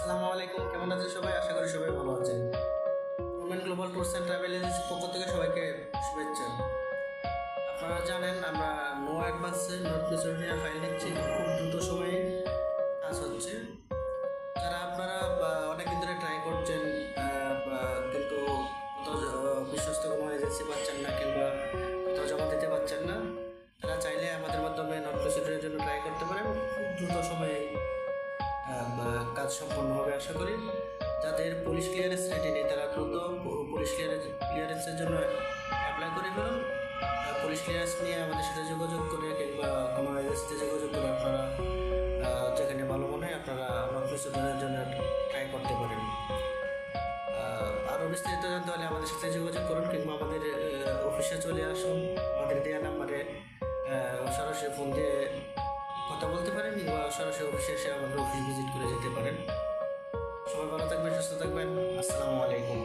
আসসালামু আলাইকুম, কেমন আছেন সবাই? আশা করি সবাই ভালো আছেন। Women global tours and travel এজেন্সির পক্ষ থেকে সবাইকে শুভেচ্ছা। আপনারা জানেন আমরা নো অ্যাডভান্সে নর্থ প্রিসোনিয়া ফাইল নিচ্ছি, খুব দ্রুত সময়ে কাজ হচ্ছে। যারা আপনারা অনেকদিন ধরে ট্রাই করছেন কিন্তু কোথাও বিশ্বস্ত কোনো এজেন্সি পাচ্ছেন না কিংবা কোথাও জমা দিতে পারছেন না, তারা চাইলে আমাদের মাধ্যমে নর্থ প্রিসোনিয়ার জন্য ট্রাই করতে পারেন। খুব দ্রুত সময়ে কাজ সম্পন্ন হবে আশা করি। যাদের পুলিশ ক্লিয়ারেন্স রেডি নেই তারা দ্রুত পুলিশ ক্লিয়ারেন্সের জন্য অ্যাপ্লাই করে ফেলুন। পুলিশ ক্লিয়ারেন্স নিয়ে আমাদের সাথে যোগাযোগ করে কিংবা কোনো এজেন্সিতে যোগাযোগ করে আপনারা যেখানে ভালো মনে হয় আপনারা নর্থ জন্য ট্রাই করতে পারেন। আরও বিস্তারিত জানতে হলে আমাদের সাথে যোগাযোগ করুন কিংবা আমাদের অফিসে চলে আসুন। আমাদের দেওয়া নাম্বারে সরাসরি ফোন দিয়ে কথা বলতে পারেন কিংবা সরাসরি অফিসে এসে আমাদের অফিস ভিজিট করে যেতে পারেন। সবাই ভালো থাকবেন, সুস্থ থাকবেন। আসসালামু আলাইকুম।